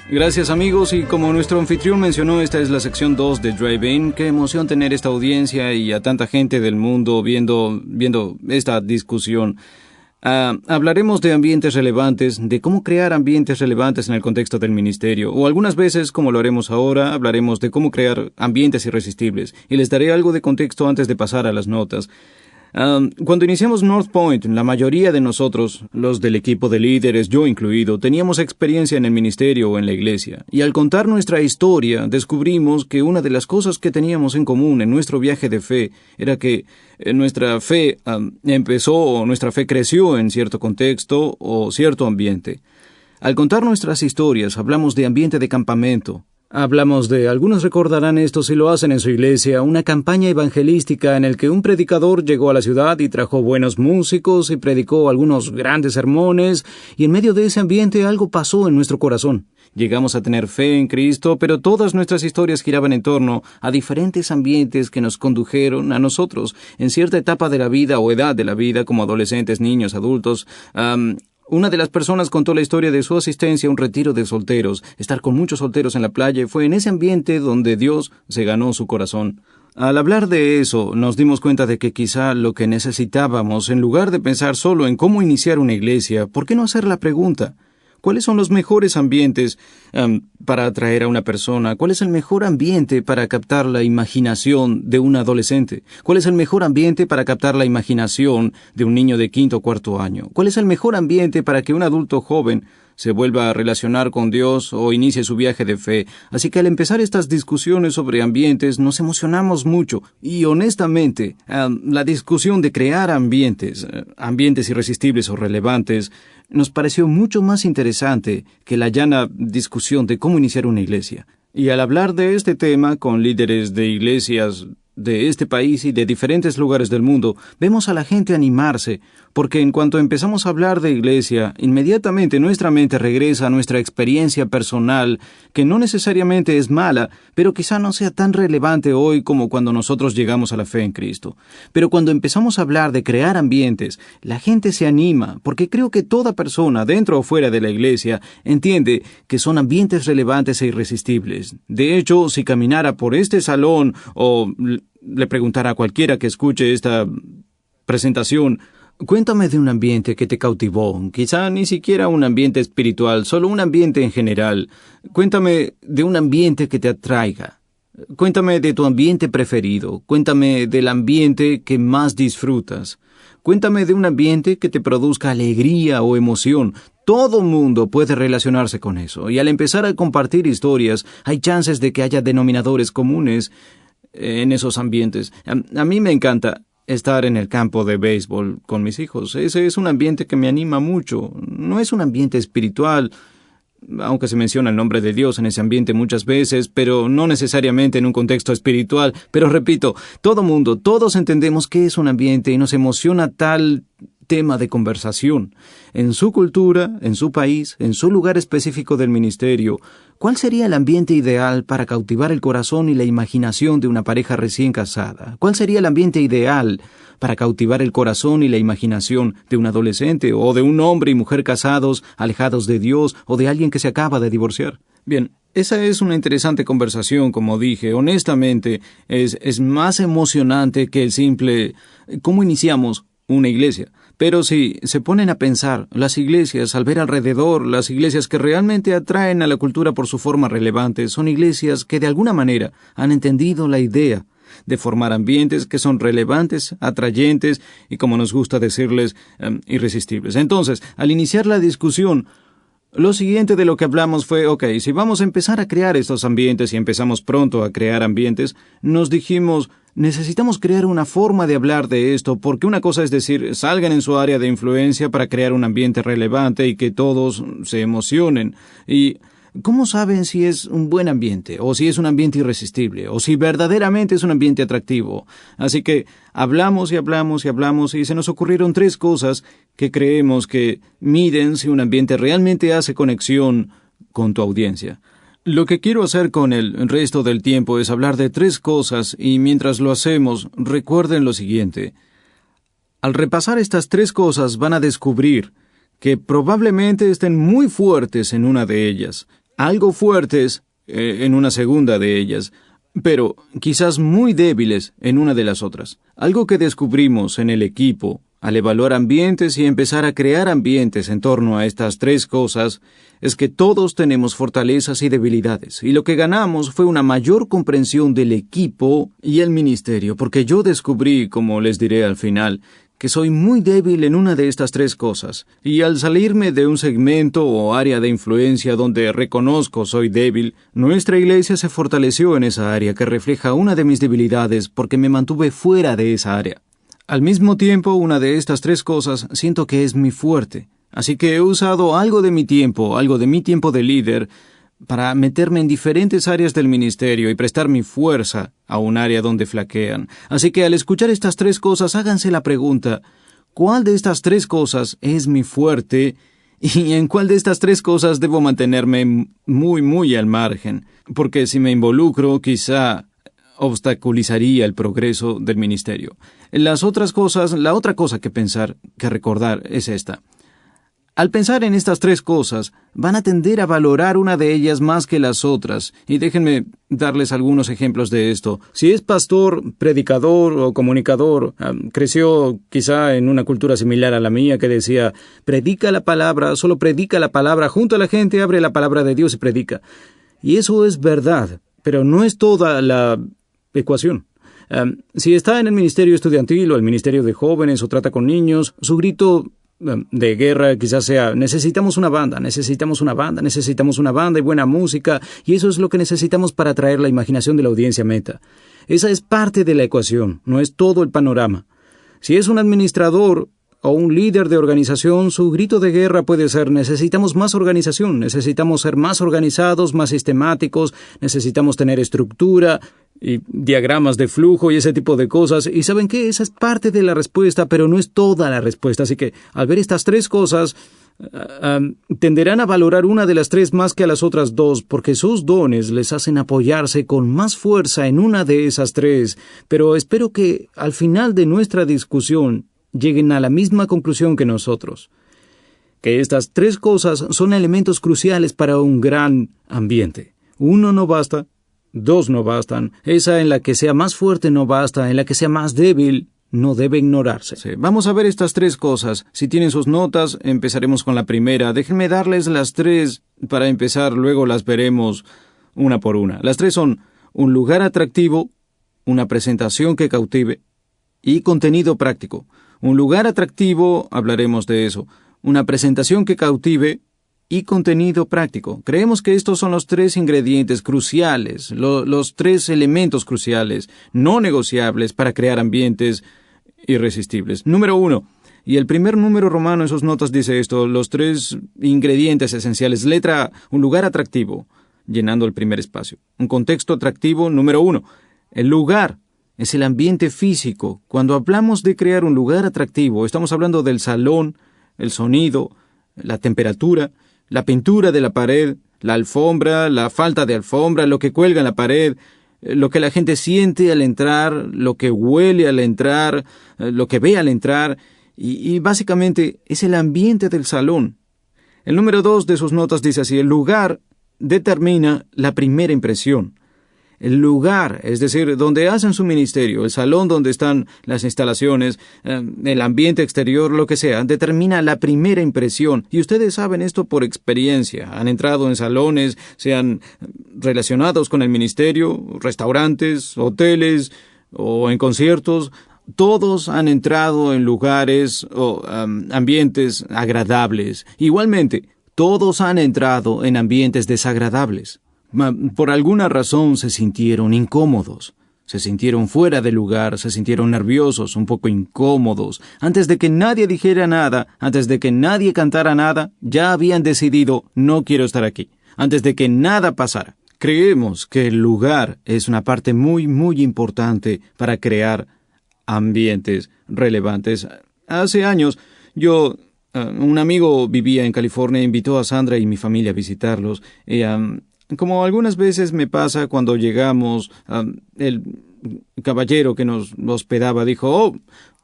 Gracias amigos, y como nuestro anfitrión mencionó, esta es la sección 2 de Drive-In. Qué emoción tener esta audiencia y a tanta gente del mundo viendo esta discusión. Hablaremos de ambientes relevantes, de cómo crear ambientes relevantes en el contexto del ministerio, o algunas veces, como lo haremos ahora, hablaremos de cómo crear ambientes irresistibles, y les daré algo de contexto antes de pasar a las notas. Cuando iniciamos North Point, la mayoría de nosotros, los del equipo de líderes, yo incluido, teníamos experiencia en el ministerio o en la iglesia. Y al contar nuestra historia, descubrimos que una de las cosas que teníamos en común en nuestro viaje de fe era que nuestra fe nuestra fe creció en cierto contexto o cierto ambiente. Al contar nuestras historias, hablamos de ambiente de campamento. Hablamos de, algunos recordarán esto si lo hacen en su iglesia, una campaña evangelística en el que un predicador llegó a la ciudad y trajo buenos músicos y predicó algunos grandes sermones, y en medio de ese ambiente algo pasó en nuestro corazón. Llegamos a tener fe en Cristo, pero todas nuestras historias giraban en torno a diferentes ambientes que nos condujeron a nosotros en cierta etapa de la vida o edad de la vida, como adolescentes, niños, adultos. Una de las personas contó la historia de su asistencia a un retiro de solteros. Estar con muchos solteros en la playa, y fue en ese ambiente donde Dios se ganó su corazón. Al hablar de eso, nos dimos cuenta de que quizá lo que necesitábamos, en lugar de pensar solo en cómo iniciar una iglesia, ¿por qué no hacer la pregunta? ¿Cuáles son los mejores ambientes para atraer a una persona? ¿Cuál es el mejor ambiente para captar la imaginación de un adolescente? ¿Cuál es el mejor ambiente para captar la imaginación de un niño de 5º o 4º año? ¿Cuál es el mejor ambiente para que un adulto joven se vuelva a relacionar con Dios o inicie su viaje de fe? Así que al empezar estas discusiones sobre ambientes nos emocionamos mucho, y honestamente la discusión de crear ambientes irresistibles o relevantes nos pareció mucho más interesante que la llana discusión de cómo iniciar una iglesia. Y al hablar de este tema con líderes de iglesias de este país y de diferentes lugares del mundo, vemos a la gente animarse, porque en cuanto empezamos a hablar de iglesia, inmediatamente nuestra mente regresa a nuestra experiencia personal, que no necesariamente es mala, pero quizá no sea tan relevante hoy como cuando nosotros llegamos a la fe en Cristo. Pero cuando empezamos a hablar de crear ambientes, la gente se anima, porque creo que toda persona, dentro o fuera de la iglesia, entiende que son ambientes relevantes e irresistibles. De hecho, si caminara por este salón o le preguntara a cualquiera que escuche esta presentación, cuéntame de un ambiente que te cautivó, quizá ni siquiera un ambiente espiritual, solo un ambiente en general. Cuéntame de un ambiente que te atraiga. Cuéntame de tu ambiente preferido. Cuéntame del ambiente que más disfrutas. Cuéntame de un ambiente que te produzca alegría o emoción. Todo mundo puede relacionarse con eso, y al empezar a compartir historias, hay chances de que haya denominadores comunes en esos ambientes. A mí me encanta estar en el campo de béisbol con mis hijos. Ese es un ambiente que me anima mucho. No es un ambiente espiritual, aunque se menciona el nombre de Dios en ese ambiente muchas veces, pero no necesariamente en un contexto espiritual. Pero repito, todos entendemos qué es un ambiente y nos emociona tal tema de conversación. En su cultura, en su país, en su lugar específico del ministerio, ¿cuál sería el ambiente ideal para cautivar el corazón y la imaginación de una pareja recién casada? ¿Cuál sería el ambiente ideal para cautivar el corazón y la imaginación de un adolescente o de un hombre y mujer casados, alejados de Dios, o de alguien que se acaba de divorciar? Bien, esa es una interesante conversación, como dije. Honestamente, es más emocionante que el simple ¿cómo iniciamos una iglesia? Pero si se ponen a pensar, las iglesias, al ver alrededor, las iglesias que realmente atraen a la cultura por su forma relevante, son iglesias que de alguna manera han entendido la idea de formar ambientes que son relevantes, atrayentes y, como nos gusta decirles, irresistibles. Entonces, al iniciar la discusión, lo siguiente de lo que hablamos fue, si vamos a empezar a crear estos ambientes y empezamos pronto a crear ambientes, nos dijimos, necesitamos crear una forma de hablar de esto, porque una cosa es decir, salgan en su área de influencia para crear un ambiente relevante y que todos se emocionen. Y ¿cómo saben si es un buen ambiente, o si es un ambiente irresistible, o si verdaderamente es un ambiente atractivo? Así que hablamos y hablamos y hablamos, y se nos ocurrieron 3 cosas que creemos que miden si un ambiente realmente hace conexión con tu audiencia. Lo que quiero hacer con el resto del tiempo es hablar de 3 cosas, y mientras lo hacemos, recuerden lo siguiente. Al repasar estas 3 cosas van a descubrir que probablemente estén muy fuertes en una de ellas. algo fuertes en una segunda de ellas, pero quizás muy débiles en una de las otras. Algo que descubrimos en el equipo al evaluar ambientes y empezar a crear ambientes en torno a estas tres cosas es que todos tenemos fortalezas y debilidades, y lo que ganamos fue una mayor comprensión del equipo y el ministerio, porque yo descubrí, como les diré al final, que soy muy débil en una de estas tres cosas, y al salirme de un segmento o área de influencia donde reconozco soy débil, nuestra iglesia se fortaleció en esa área que refleja una de mis debilidades porque me mantuve fuera de esa área. Al mismo tiempo, una de estas tres cosas siento que es mi fuerte, así que he usado algo de mi tiempo de líder, para meterme en diferentes áreas del ministerio y prestar mi fuerza a un área donde flaquean. Así que al escuchar estas tres cosas, háganse la pregunta, ¿cuál de estas tres cosas es mi fuerte? ¿Y en cuál de estas tres cosas debo mantenerme muy al margen? Porque si me involucro, quizá obstaculizaría el progreso del ministerio. La otra cosa que recordar es esta. Al pensar en estas tres cosas, van a tender a valorar una de ellas más que las otras, y déjenme darles algunos ejemplos de esto. Si es pastor, predicador o comunicador, creció quizá en una cultura similar a la mía que decía, predica la palabra, solo predica la palabra, junto a la gente abre la palabra de Dios y predica. Y eso es verdad, pero no es toda la ecuación. Si está en el ministerio estudiantil o el ministerio de jóvenes o trata con niños, su grito de guerra quizás sea, necesitamos una banda y buena música, y eso es lo que necesitamos para atraer la imaginación de la audiencia meta. Esa es parte de la ecuación, no es todo el panorama. Si es un administrador o un líder de organización, su grito de guerra puede ser, necesitamos más organización, necesitamos ser más organizados, más sistemáticos, necesitamos tener estructura y diagramas de flujo y ese tipo de cosas. Y ¿saben qué? Esa es parte de la respuesta, pero no es toda la respuesta. Así que al ver estas tres cosas, tenderán a valorar una de las tres más que a las otras dos, porque sus dones les hacen apoyarse con más fuerza en una de esas tres. Pero espero que al final de nuestra discusión lleguen a la misma conclusión que nosotros, que estas tres cosas son elementos cruciales para un gran ambiente. Uno no basta, dos no bastan, esa en la que sea más fuerte no basta, en la que sea más débil no debe ignorarse. Sí, vamos a ver estas tres cosas. Si tienen sus notas, empezaremos con la primera. Déjenme darles las tres para empezar, luego las veremos una por una. Las tres son un lugar atractivo, una presentación que cautive y contenido práctico. Un lugar atractivo, hablaremos de eso. Una presentación que cautive y contenido práctico. Creemos que estos son los tres ingredientes cruciales, los tres elementos cruciales, no negociables para crear ambientes irresistibles. Número 1. Y el primer número romano en sus notas dice esto, los tres ingredientes esenciales. Letra A, un lugar atractivo, llenando el primer espacio. Un contexto atractivo, número 1. El lugar es el ambiente físico. Cuando hablamos de crear un lugar atractivo, estamos hablando del salón, el sonido, la temperatura, la pintura de la pared, la alfombra, la falta de alfombra, lo que cuelga en la pared, lo que la gente siente al entrar, lo que huele al entrar, lo que ve al entrar, y básicamente es el ambiente del salón. El número 2 de sus notas dice así, el lugar determina la primera impresión. El lugar, es decir, donde hacen su ministerio, el salón donde están las instalaciones, el ambiente exterior, lo que sea, determina la primera impresión. Y ustedes saben esto por experiencia. Han entrado en salones, sean relacionados con el ministerio, restaurantes, hoteles o en conciertos. Todos han entrado en lugares o ambientes agradables. Igualmente, todos han entrado en ambientes desagradables. Por alguna razón se sintieron incómodos, se sintieron fuera de lugar, se sintieron nerviosos, un poco incómodos. Antes de que nadie dijera nada, antes de que nadie cantara nada, ya habían decidido, no quiero estar aquí. Antes de que nada pasara. Creemos que el lugar es una parte muy importante para crear ambientes relevantes. Hace años, un amigo vivía en California, invitó a Sandra y mi familia a visitarlos. Como algunas veces me pasa cuando llegamos, el caballero que nos hospedaba dijo,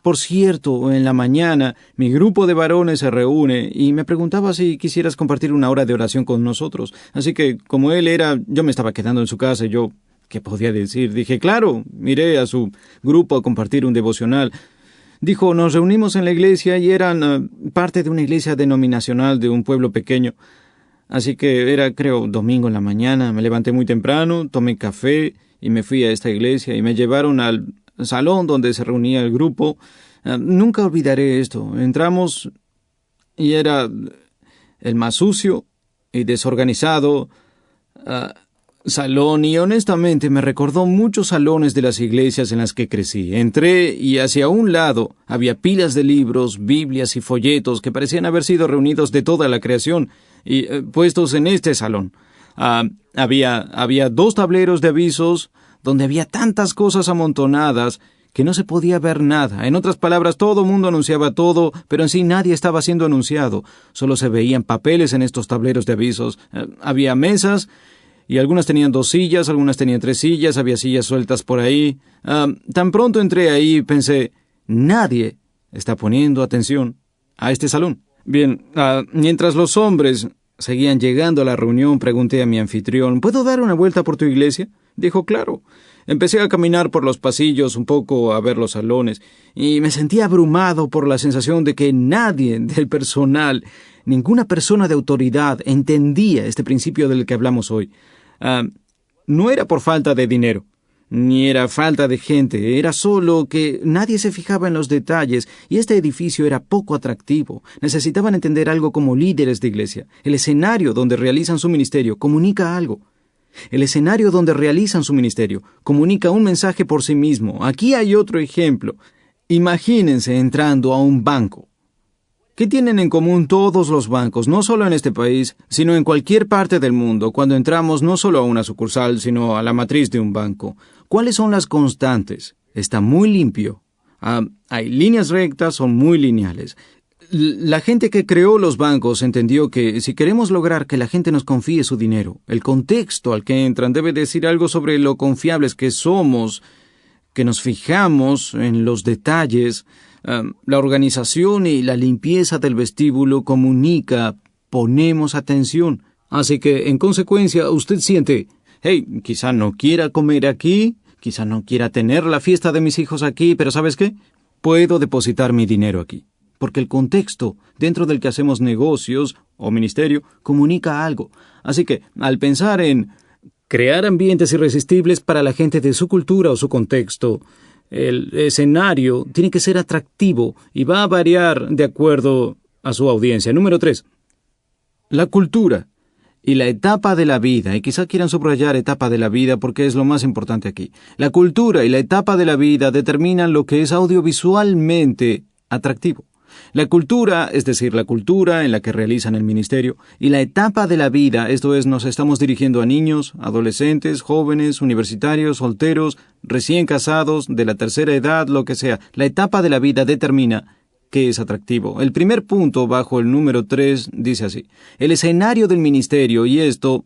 Por cierto, en la mañana mi grupo de varones se reúne y me preguntaba si quisieras compartir una hora de oración con nosotros. Así que, como él era, yo me estaba quedando en su casa y yo, ¿qué podía decir? Dije, claro, miré a su grupo a compartir un devocional. Dijo, nos reunimos en la iglesia y eran parte de una iglesia denominacional de un pueblo pequeño. Así que era, creo, domingo en la mañana. Me levanté muy temprano, tomé café y me fui a esta iglesia y me llevaron al salón donde se reunía el grupo. Nunca olvidaré esto. Entramos y era el más sucio y desorganizado salón, y honestamente me recordó muchos salones de las iglesias en las que crecí. Entré y hacia un lado había pilas de libros, Biblias y folletos que parecían haber sido reunidos de toda la creación y puestos en este salón. Había 2 tableros de avisos donde había tantas cosas amontonadas que no se podía ver nada. En otras palabras, todo mundo anunciaba todo, pero en sí nadie estaba siendo anunciado. Solo se veían papeles en estos tableros de avisos. Había mesas, y algunas tenían 2 sillas, algunas tenían 3 sillas, había sillas sueltas por ahí. Tan pronto entré ahí, pensé, nadie está poniendo atención a este salón. Bien, mientras los hombres seguían llegando a la reunión, pregunté a mi anfitrión, ¿puedo dar una vuelta por tu iglesia? Dijo, claro. Empecé a caminar por los pasillos un poco a ver los salones y me sentí abrumado por la sensación de que nadie del personal, ninguna persona de autoridad entendía este principio del que hablamos hoy. No era por falta de dinero, ni era falta de gente, era solo que nadie se fijaba en los detalles y este edificio era poco atractivo. Necesitaban entender algo como líderes de iglesia. El escenario donde realizan su ministerio comunica algo. El escenario donde realizan su ministerio comunica un mensaje por sí mismo. Aquí hay otro ejemplo. Imagínense entrando a un banco. ¿Qué tienen en común todos los bancos, no solo en este país, sino en cualquier parte del mundo, cuando entramos no solo a una sucursal, sino a la matriz de un banco? ¿Cuáles son las constantes? Está muy limpio. Hay líneas rectas, son muy lineales. La gente que creó los bancos entendió que si queremos lograr que la gente nos confíe su dinero, el contexto al que entran debe decir algo sobre lo confiables que somos, que nos fijamos en los detalles. La organización y la limpieza del vestíbulo comunica, ponemos atención. Así que, en consecuencia, usted siente, hey, quizá no quiera comer aquí, quizá no quiera tener la fiesta de mis hijos aquí, pero ¿sabes qué? Puedo depositar mi dinero aquí. Porque el contexto dentro del que hacemos negocios o ministerio comunica algo. Así que, al pensar en crear ambientes irresistibles para la gente de su cultura o su contexto, el escenario tiene que ser atractivo y va a variar de acuerdo a su audiencia. Número 3. La cultura y la etapa de la vida, y quizá quieran subrayar etapa de la vida porque es lo más importante aquí. La cultura y la etapa de la vida determinan lo que es audiovisualmente atractivo. La cultura, es decir, la cultura en la que realizan el ministerio, y la etapa de la vida, esto es, nos estamos dirigiendo a niños, adolescentes, jóvenes, universitarios, solteros, recién casados, de la tercera edad, lo que sea. La etapa de la vida determina qué es atractivo. El primer punto, bajo el número 3, dice así: el escenario del ministerio, y esto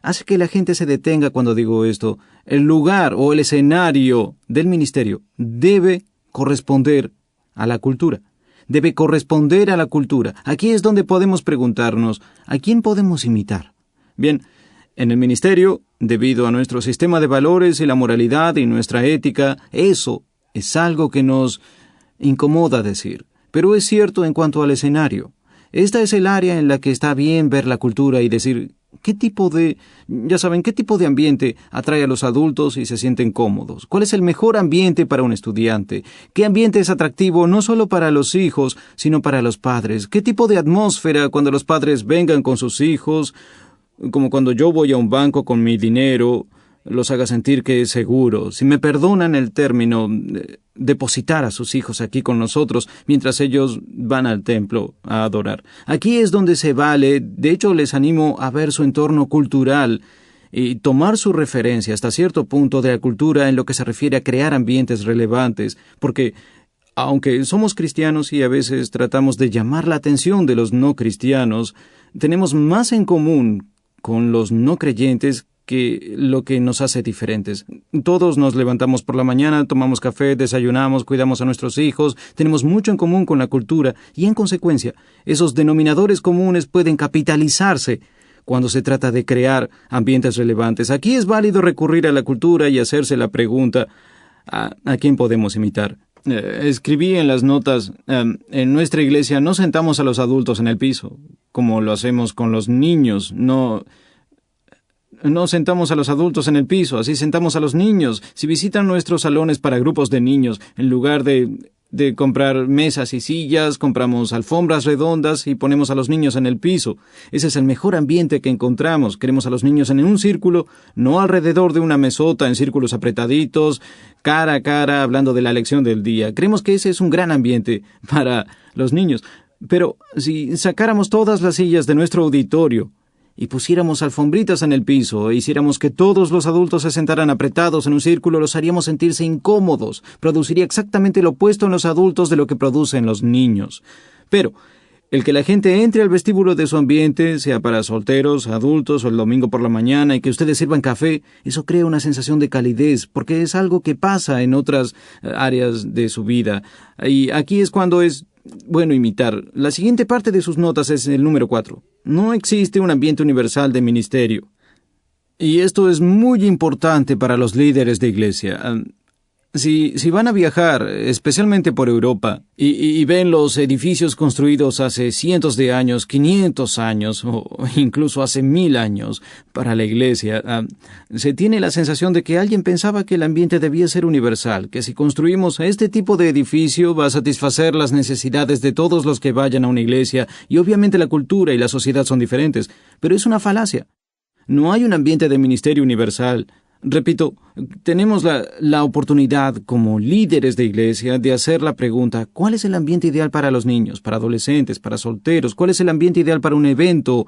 hace que la gente se detenga cuando digo esto. El lugar o el escenario del ministerio debe corresponder a la cultura. Debe corresponder a la cultura. Aquí es donde podemos preguntarnos, ¿a quién podemos imitar? Bien, en el ministerio, debido a nuestro sistema de valores y la moralidad y nuestra ética, eso es algo que nos incomoda decir. Pero es cierto en cuanto al escenario. Esta es el área en la que está bien ver la cultura y decir, ¿qué tipo de ambiente atrae a los adultos y se sienten cómodos? ¿Cuál es el mejor ambiente para un estudiante? ¿Qué ambiente es atractivo no solo para los hijos, sino para los padres? ¿Qué tipo de atmósfera cuando los padres vengan con sus hijos, como cuando yo voy a un banco con mi dinero, los haga sentir que es seguro? Si me perdonan el término, depositar a sus hijos aquí con nosotros mientras ellos van al templo a adorar. Aquí es donde se vale. De hecho, les animo a ver su entorno cultural y tomar su referencia hasta cierto punto de la cultura en lo que se refiere a crear ambientes relevantes, porque aunque somos cristianos y a veces tratamos de llamar la atención de los no cristianos, tenemos más en común con los no creyentes lo que nos hace diferentes. Todos nos levantamos por la mañana, tomamos café, desayunamos, cuidamos a nuestros hijos, tenemos mucho en común con la cultura y, en consecuencia, esos denominadores comunes pueden capitalizarse cuando se trata de crear ambientes relevantes. Aquí es válido recurrir a la cultura y hacerse la pregunta: ¿a quién podemos imitar? Escribí en las notas: en nuestra iglesia no sentamos a los adultos en el piso, como lo hacemos con los niños. No sentamos a los adultos en el piso, así sentamos a los niños. Si visitan nuestros salones para grupos de niños, en lugar de comprar mesas y sillas, compramos alfombras redondas y ponemos a los niños en el piso. Ese es el mejor ambiente que encontramos. Queremos a los niños en un círculo, no alrededor de una mesota en círculos apretaditos, cara a cara, hablando de la lección del día. Creemos que ese es un gran ambiente para los niños. Pero si sacáramos todas las sillas de nuestro auditorio y pusiéramos alfombritas en el piso e hiciéramos que todos los adultos se sentaran apretados en un círculo, los haríamos sentirse incómodos. Produciría exactamente lo opuesto en los adultos de lo que produce en los niños. Pero el que la gente entre al vestíbulo de su ambiente, sea para solteros, adultos o el domingo por la mañana, y que ustedes sirvan café, eso crea una sensación de calidez, porque es algo que pasa en otras áreas de su vida. Y aquí es cuando es bueno imitar. La siguiente parte de sus notas es el número 4. No existe un ambiente universal de ministerio. Y esto es muy importante para los líderes de iglesia. Si van a viajar, especialmente por Europa, y ven los edificios construidos hace cientos de años, 500 años, o incluso hace 1000 años, para la iglesia, se tiene la sensación de que alguien pensaba que el ambiente debía ser universal, que si construimos este tipo de edificio va a satisfacer las necesidades de todos los que vayan a una iglesia, y obviamente la cultura y la sociedad son diferentes, pero es una falacia. No hay un ambiente de ministerio universal. Repito, tenemos la oportunidad como líderes de iglesia de hacer la pregunta: ¿cuál es el ambiente ideal para los niños, para adolescentes, para solteros? ¿Cuál es el ambiente ideal para un evento,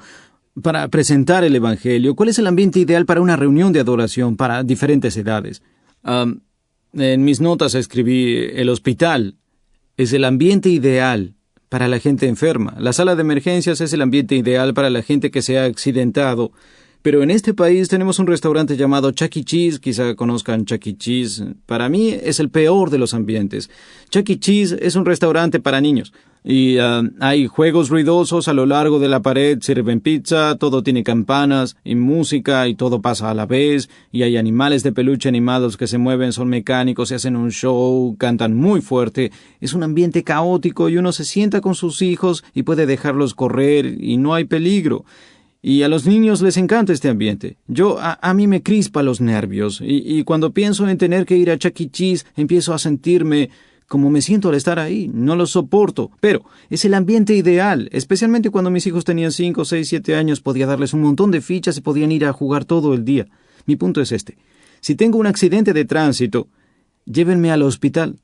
para presentar el evangelio? ¿Cuál es el ambiente ideal para una reunión de adoración para diferentes edades? En mis notas escribí: el hospital es el ambiente ideal para la gente enferma. La sala de emergencias es el ambiente ideal para la gente que se ha accidentado. Pero en este país tenemos un restaurante llamado Chuck E. Cheese. Quizá conozcan Chuck E. Cheese. Para mí es el peor de los ambientes. Chuck E. Cheese es un restaurante para niños. Y hay juegos ruidosos a lo largo de la pared, sirven pizza, todo tiene campanas y música y todo pasa a la vez. Y hay animales de peluche animados que se mueven, son mecánicos, se hacen un show, cantan muy fuerte. Es un ambiente caótico y uno se sienta con sus hijos y puede dejarlos correr y no hay peligro. Y a los niños les encanta este ambiente. A mí me crispa los nervios, y cuando pienso en tener que ir a Chuck E. Cheese, empiezo a sentirme como me siento al estar ahí. No lo soporto, pero es el ambiente ideal, especialmente cuando mis hijos tenían 5, 6, 7 años, podía darles un montón de fichas y podían ir a jugar todo el día. Mi punto es este: si tengo un accidente de tránsito, llévenme al hospital.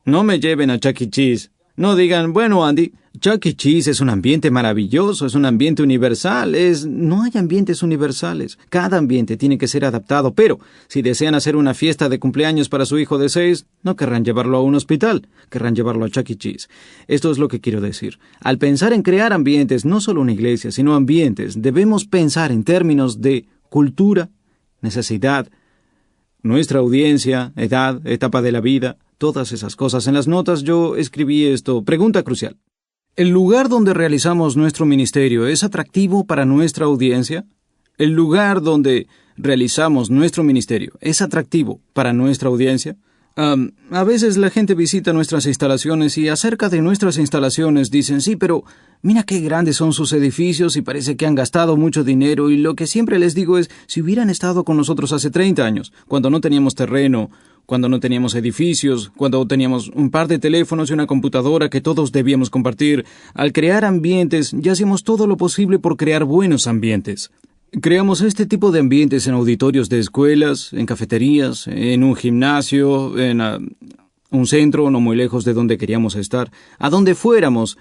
No me lleven a Chuck E. Cheese. No digan: bueno, Andy, Chuck E. Cheese es un ambiente maravilloso, es un ambiente universal. No hay ambientes universales. Cada ambiente tiene que ser adaptado, pero si desean hacer una fiesta de cumpleaños para su hijo de 6, no querrán llevarlo a un hospital, querrán llevarlo a Chuck E. Cheese. Esto es lo que quiero decir. Al pensar en crear ambientes, no solo una iglesia, sino ambientes, debemos pensar en términos de cultura, necesidad, nuestra audiencia, edad, etapa de la vida, todas esas cosas. En las notas yo escribí esto. Pregunta crucial: ¿el lugar donde realizamos nuestro ministerio es atractivo para nuestra audiencia? ¿El lugar donde realizamos nuestro ministerio es atractivo para nuestra audiencia? A veces la gente visita nuestras instalaciones y acerca de nuestras instalaciones dicen: sí, pero mira qué grandes son sus edificios y parece que han gastado mucho dinero. Y lo que siempre les digo es: si hubieran estado con nosotros hace 30 años, cuando no teníamos terreno, cuando no teníamos edificios, cuando teníamos un par de teléfonos y una computadora que todos debíamos compartir, al crear ambientes ya hacemos todo lo posible por crear buenos ambientes. Creamos este tipo de ambientes en auditorios de escuelas, en cafeterías, en un gimnasio, en un centro no muy lejos de donde queríamos estar, a donde fuéramos.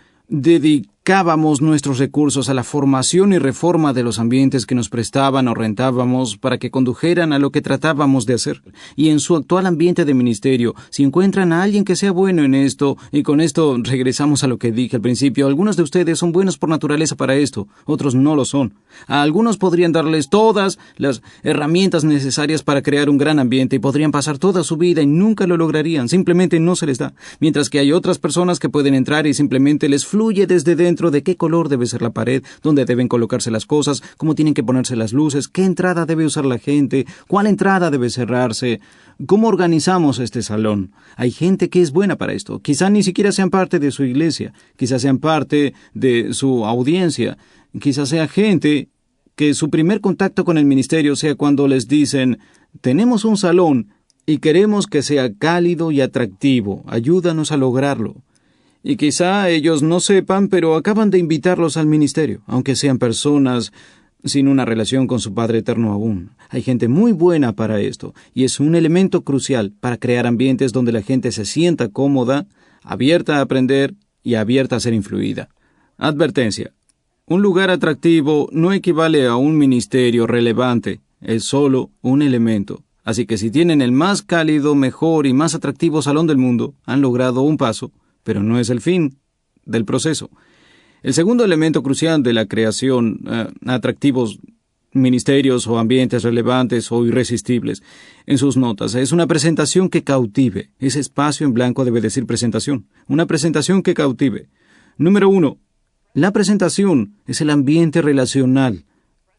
dedicábamos nuestros recursos a la formación y reforma de los ambientes que nos prestaban o rentábamos para que condujeran a lo que tratábamos de hacer. Y en su actual ambiente de ministerio, si encuentran a alguien que sea bueno en esto, y con esto regresamos a lo que dije al principio, algunos de ustedes son buenos por naturaleza para esto, otros no lo son. A algunos podrían darles todas las herramientas necesarias para crear un gran ambiente y podrían pasar toda su vida y nunca lo lograrían, simplemente no se les da. Mientras que hay otras personas que pueden entrar y simplemente les fluye desde dentro de qué color debe ser la pared, dónde deben colocarse las cosas, cómo tienen que ponerse las luces, qué entrada debe usar la gente, cuál entrada debe cerrarse, cómo organizamos este salón. Hay gente que es buena para esto. Quizá ni siquiera sean parte de su iglesia, quizá sean parte de su audiencia, quizá sea gente que su primer contacto con el ministerio sea cuando les dicen: tenemos un salón y queremos que sea cálido y atractivo, ayúdanos a lograrlo. Y quizá ellos no sepan, pero acaban de invitarlos al ministerio, aunque sean personas sin una relación con su Padre Eterno aún. Hay gente muy buena para esto, y es un elemento crucial para crear ambientes donde la gente se sienta cómoda, abierta a aprender y abierta a ser influida. Advertencia: un lugar atractivo no equivale a un ministerio relevante, es solo un elemento. Así que si tienen el más cálido, mejor y más atractivo salón del mundo, han logrado un paso, pero no es el fin del proceso. El segundo elemento crucial de la creación, atractivos ministerios o ambientes relevantes o irresistibles, en sus notas, es una presentación que cautive. Ese espacio en blanco debe decir presentación. Una presentación que cautive. Número 1. La presentación es el ambiente relacional.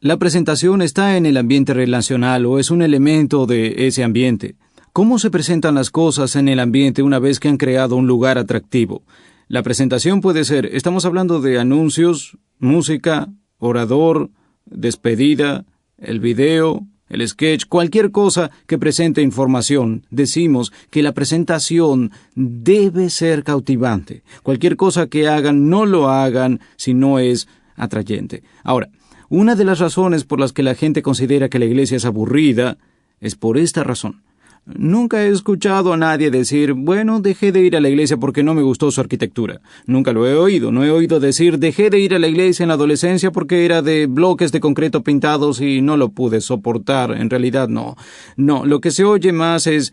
La presentación está en el ambiente relacional o es un elemento de ese ambiente. ¿Cómo se presentan las cosas en el ambiente una vez que han creado un lugar atractivo? La presentación puede ser, estamos hablando de anuncios, música, orador, despedida, el video, el sketch, cualquier cosa que presente información. Decimos que la presentación debe ser cautivante. Cualquier cosa que hagan, no lo hagan si no es atrayente. Ahora, una de las razones por las que la gente considera que la iglesia es aburrida es por esta razón. Nunca he escuchado a nadie decir, bueno, dejé de ir a la iglesia porque no me gustó su arquitectura. Nunca lo he oído. No he oído decir, dejé de ir a la iglesia en la adolescencia porque era de bloques de concreto pintados y no lo pude soportar. En realidad, no. No, lo que se oye más es,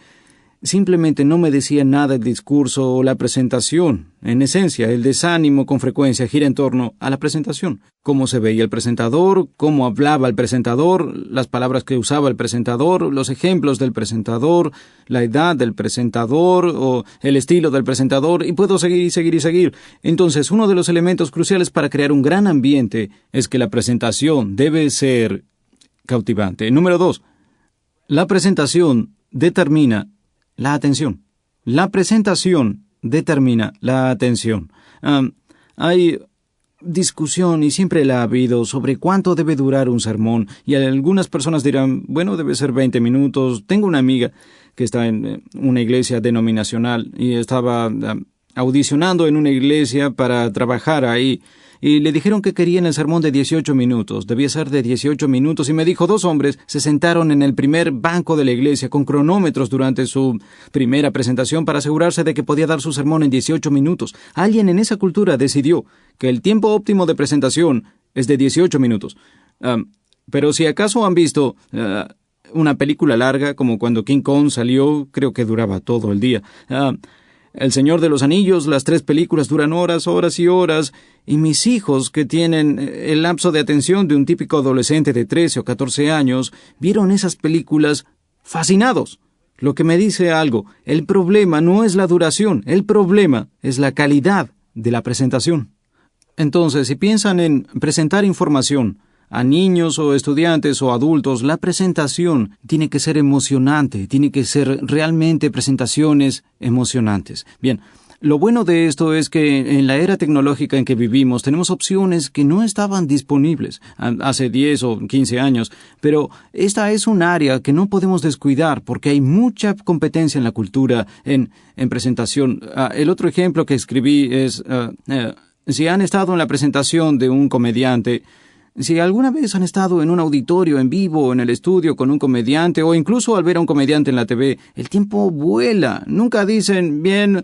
simplemente no me decía nada el discurso o la presentación. En esencia, el desánimo con frecuencia gira en torno a la presentación. Cómo se veía el presentador, cómo hablaba el presentador, las palabras que usaba el presentador, los ejemplos del presentador, la edad del presentador o el estilo del presentador, y puedo seguir y seguir y seguir. Entonces, uno de los elementos cruciales para crear un gran ambiente es que la presentación debe ser cautivante. Número 2. La presentación determina la atención. La presentación determina la atención. Hay discusión, y siempre la ha habido, sobre cuánto debe durar un sermón, y algunas personas dirán, bueno, debe ser 20 minutos. Tengo una amiga que está en una iglesia denominacional y estaba audicionando en una iglesia para trabajar ahí. Y le dijeron que querían el sermón de 18 minutos. Debía ser de 18 minutos. Y me dijo, 2 hombres se sentaron en el primer banco de la iglesia con cronómetros durante su primera presentación para asegurarse de que podía dar su sermón en 18 minutos. Alguien en esa cultura decidió que el tiempo óptimo de presentación es de 18 minutos. Pero si acaso han visto una película larga, como cuando King Kong salió, creo que duraba todo el día. El Señor de los Anillos, las 3 películas duran horas, horas y horas, y mis hijos, que tienen el lapso de atención de un típico adolescente de 13 o 14 años, vieron esas películas fascinados. Lo que me dice algo, el problema no es la duración, el problema es la calidad de la presentación. Entonces, si piensan en presentar información a niños o estudiantes o adultos, la presentación tiene que ser emocionante, tiene que ser realmente presentaciones emocionantes. Bien, lo bueno de esto es que en la era tecnológica en que vivimos tenemos opciones que no estaban disponibles hace 10 o 15 años, pero esta es un área que no podemos descuidar porque hay mucha competencia en la cultura en presentación. El otro ejemplo que escribí es, si han estado en la presentación de un comediante, si alguna vez han estado en un auditorio en vivo, en el estudio con un comediante, o incluso al ver a un comediante en la TV, el tiempo vuela. Nunca dicen, bien,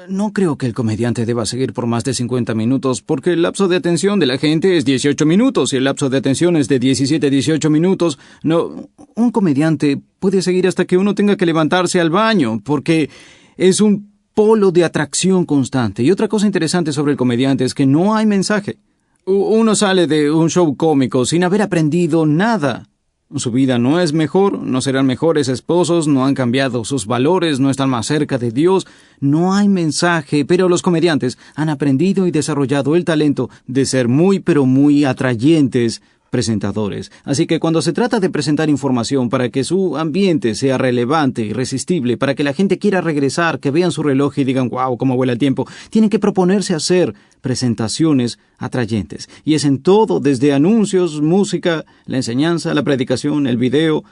No creo que el comediante deba seguir por más de 50 minutos, porque el lapso de atención de la gente es 18 minutos y el lapso de atención es de 17 a 18 minutos. No, un comediante puede seguir hasta que uno tenga que levantarse al baño, porque es un polo de atracción constante. Y otra cosa interesante sobre el comediante es que no hay mensaje. Uno sale de un show cómico sin haber aprendido nada. Su vida no es mejor, no serán mejores esposos, no han cambiado sus valores, no están más cerca de Dios, no hay mensaje, pero los comediantes han aprendido y desarrollado el talento de ser muy pero muy atrayentes presentadores. Así que cuando se trata de presentar información para que su ambiente sea relevante, irresistible, para que la gente quiera regresar, que vean su reloj y digan wow, cómo vuela el tiempo, tienen que proponerse hacer presentaciones atrayentes. Y es en todo, desde anuncios, música, la enseñanza, la predicación, el video,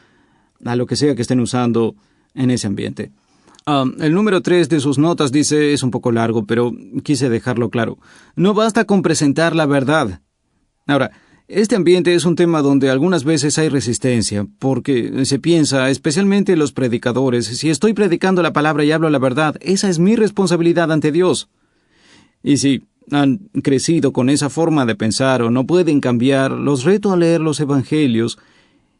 a lo que sea que estén usando en ese ambiente. El número 3 de sus notas dice, es un poco largo, pero quise dejarlo claro. No basta con presentar la verdad. Ahora, este ambiente es un tema donde algunas veces hay resistencia, porque se piensa, especialmente los predicadores, si estoy predicando la palabra y hablo la verdad, esa es mi responsabilidad ante Dios. Y si han crecido con esa forma de pensar o no pueden cambiar, los reto a leer los evangelios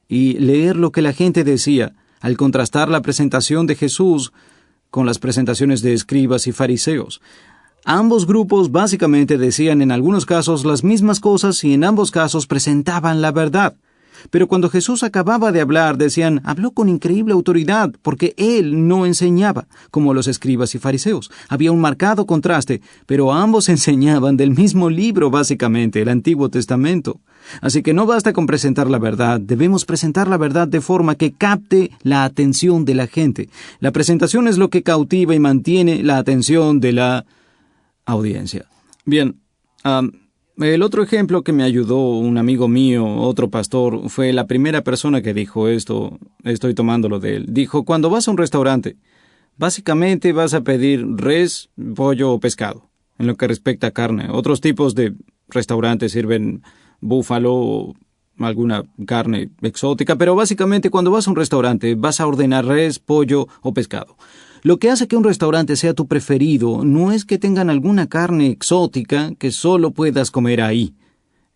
y leer lo que la gente decía, al contrastar la presentación de Jesús con las presentaciones de escribas y fariseos. Ambos grupos básicamente decían en algunos casos las mismas cosas y en ambos casos presentaban la verdad. Pero cuando Jesús acababa de hablar, decían, habló con increíble autoridad, porque él no enseñaba, como los escribas y fariseos. Había un marcado contraste, pero ambos enseñaban del mismo libro, básicamente, el Antiguo Testamento. Así que no basta con presentar la verdad, debemos presentar la verdad de forma que capte la atención de la gente. La presentación es lo que cautiva y mantiene la atención de la audiencia. Bien, el otro ejemplo que me ayudó un amigo mío, otro pastor, fue la primera persona que dijo esto, estoy tomándolo de él. Dijo, cuando vas a un restaurante, básicamente vas a pedir res, pollo o pescado, en lo que respecta a carne. Otros tipos de restaurantes sirven búfalo o alguna carne exótica, pero básicamente cuando vas a un restaurante vas a ordenar res, pollo o pescado. Lo que hace que un restaurante sea tu preferido no es que tengan alguna carne exótica que solo puedas comer ahí.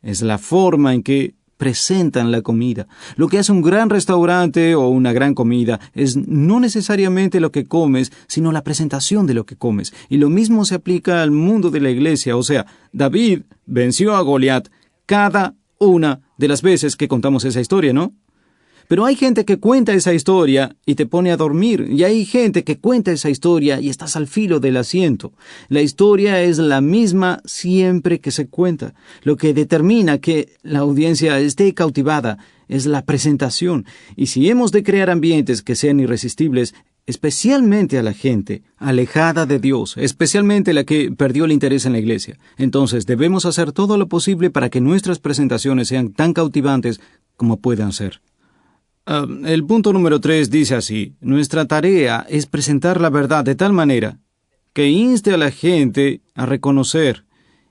Es la forma en que presentan la comida. Lo que hace un gran restaurante o una gran comida es no necesariamente lo que comes, sino la presentación de lo que comes. Y lo mismo se aplica al mundo de la iglesia. O sea, David venció a Goliat cada una de las veces que contamos esa historia, ¿no? Pero hay gente que cuenta esa historia y te pone a dormir, y hay gente que cuenta esa historia y estás al filo del asiento. La historia es la misma siempre que se cuenta. Lo que determina que la audiencia esté cautivada es la presentación. Y si hemos de crear ambientes que sean irresistibles, especialmente a la gente alejada de Dios, especialmente la que perdió el interés en la iglesia, entonces debemos hacer todo lo posible para que nuestras presentaciones sean tan cautivantes como puedan ser. El punto número 3 dice así, nuestra tarea es presentar la verdad de tal manera que inste a la gente a reconocer,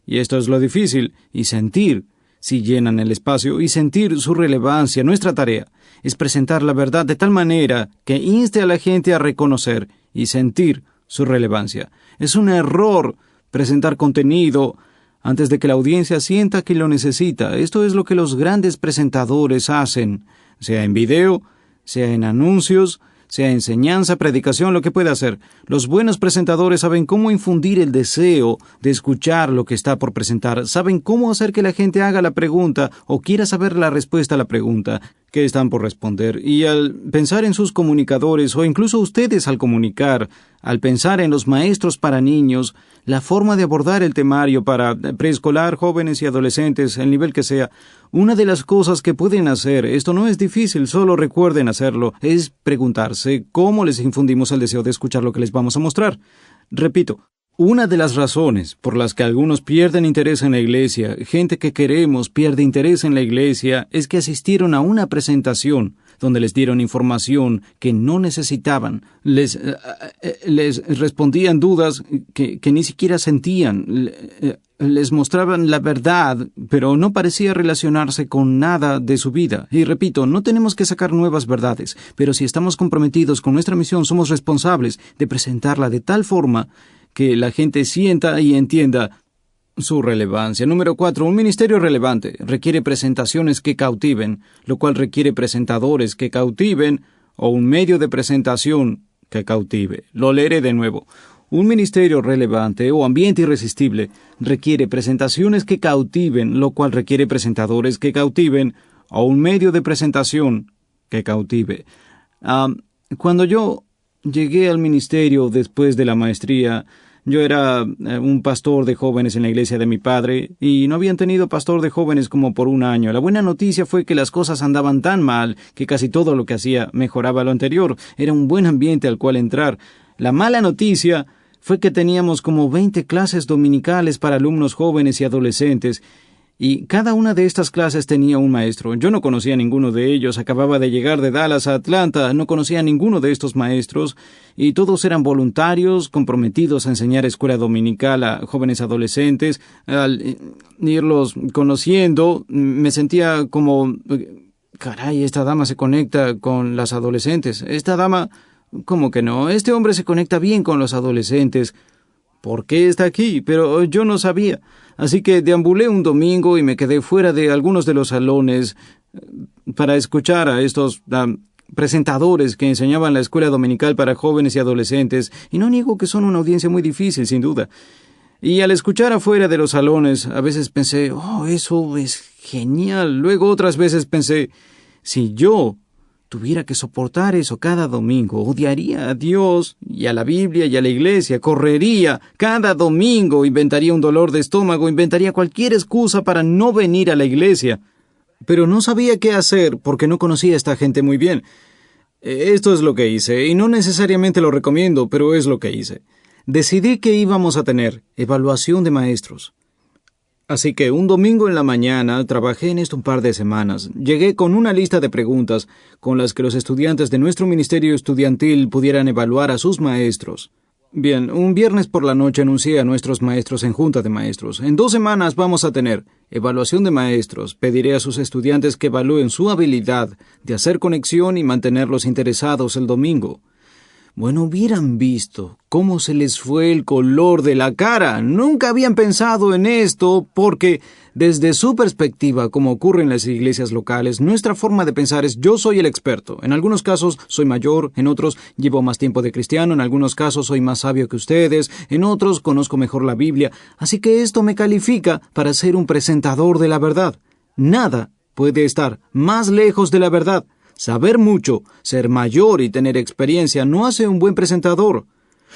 y esto es lo difícil, y sentir, si llenan el espacio, y sentir su relevancia. Nuestra tarea es presentar la verdad de tal manera que inste a la gente a reconocer y sentir su relevancia. Es un error presentar contenido antes de que la audiencia sienta que lo necesita. Esto es lo que los grandes presentadores hacen, sea en video, sea en anuncios, sea enseñanza, predicación, lo que pueda hacer. Los buenos presentadores saben cómo infundir el deseo de escuchar lo que está por presentar, saben cómo hacer que la gente haga la pregunta o quiera saber la respuesta a la pregunta que están por responder. Y al pensar en sus comunicadores, o incluso ustedes al comunicar, al pensar en los maestros para niños, la forma de abordar el temario para preescolar, jóvenes y adolescentes, el nivel que sea, una de las cosas que pueden hacer, esto no es difícil, solo recuerden hacerlo, es preguntarse cómo les infundimos el deseo de escuchar lo que les vamos a mostrar. Repito, una de las razones por las que algunos pierden interés en la iglesia, gente que queremos pierde interés en la iglesia, es que asistieron a una presentación donde les dieron información que no necesitaban, les respondían dudas que ni siquiera sentían, les mostraban la verdad, pero no parecía relacionarse con nada de su vida. Y repito, no tenemos que sacar nuevas verdades, pero si estamos comprometidos con nuestra misión, somos responsables de presentarla de tal forma que la gente sienta y entienda su relevancia. Número 4. Un ministerio relevante requiere presentaciones que cautiven, lo cual requiere presentadores que cautiven o un medio de presentación que cautive. Lo leeré de nuevo. Un ministerio relevante o ambiente irresistible requiere presentaciones que cautiven, lo cual requiere presentadores que cautiven o un medio de presentación que cautive. Cuando yo llegué al ministerio después de la maestría, yo era un pastor de jóvenes en la iglesia de mi padre y no habían tenido pastor de jóvenes como por un año. La buena noticia fue que las cosas andaban tan mal que casi todo lo que hacía mejoraba lo anterior. Era un buen ambiente al cual entrar. La mala noticia fue que teníamos como 20 clases dominicales para alumnos jóvenes y adolescentes, y cada una de estas clases tenía un maestro. Yo no conocía a ninguno de ellos, acababa de llegar de Dallas a Atlanta, no conocía a ninguno de estos maestros, y todos eran voluntarios, comprometidos a enseñar escuela dominical a jóvenes adolescentes. Al irlos conociendo, me sentía como, caray, esta dama se conecta con las adolescentes. Esta dama, ¿cómo que no? Este hombre se conecta bien con los adolescentes. ¿Por qué está aquí? Pero yo no sabía. Así que deambulé un domingo y me quedé fuera de algunos de los salones para escuchar a estos presentadores que enseñaban la escuela dominical para jóvenes y adolescentes, y no niego que son una audiencia muy difícil, sin duda. Y al escuchar afuera de los salones, a veces pensé, eso es genial. Luego otras veces pensé, si yo tuviera que soportar eso cada domingo, odiaría a Dios y a la Biblia y a la iglesia, correría cada domingo, inventaría un dolor de estómago, inventaría cualquier excusa para no venir a la iglesia. Pero no sabía qué hacer porque no conocía a esta gente muy bien. Esto es lo que hice, y no necesariamente lo recomiendo, pero es lo que hice. Decidí que íbamos a tener evaluación de maestros. Así que un domingo en la mañana trabajé en esto un par de semanas. Llegué con una lista de preguntas con las que los estudiantes de nuestro ministerio estudiantil pudieran evaluar a sus maestros. Bien, un viernes por la noche anuncié a nuestros maestros en junta de maestros. En 2 semanas vamos a tener evaluación de maestros. Pediré a sus estudiantes que evalúen su habilidad de hacer conexión y mantenerlos interesados el domingo. Bueno, hubieran visto cómo se les fue el color de la cara. Nunca habían pensado en esto porque, desde su perspectiva, como ocurre en las iglesias locales, nuestra forma de pensar es yo soy el experto. En algunos casos soy mayor, en otros llevo más tiempo de cristiano, en algunos casos soy más sabio que ustedes, en otros conozco mejor la Biblia, así que esto me califica para ser un presentador de la verdad. Nada puede estar más lejos de la verdad. Saber mucho, ser mayor y tener experiencia no hace un buen presentador.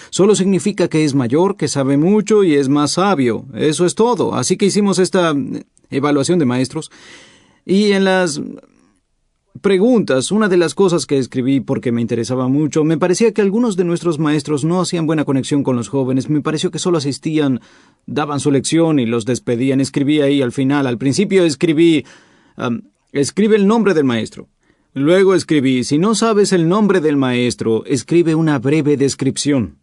Solo significa que es mayor, que sabe mucho y es más sabio. Eso es todo. Así que hicimos esta evaluación de maestros. Y en las preguntas, una de las cosas que escribí porque me interesaba mucho, me parecía que algunos de nuestros maestros no hacían buena conexión con los jóvenes. Me pareció que solo asistían, daban su lección y los despedían. Escribí ahí al final. Al principio escribí, escribe el nombre del maestro. Luego escribí, si no sabes el nombre del maestro, escribe una breve descripción.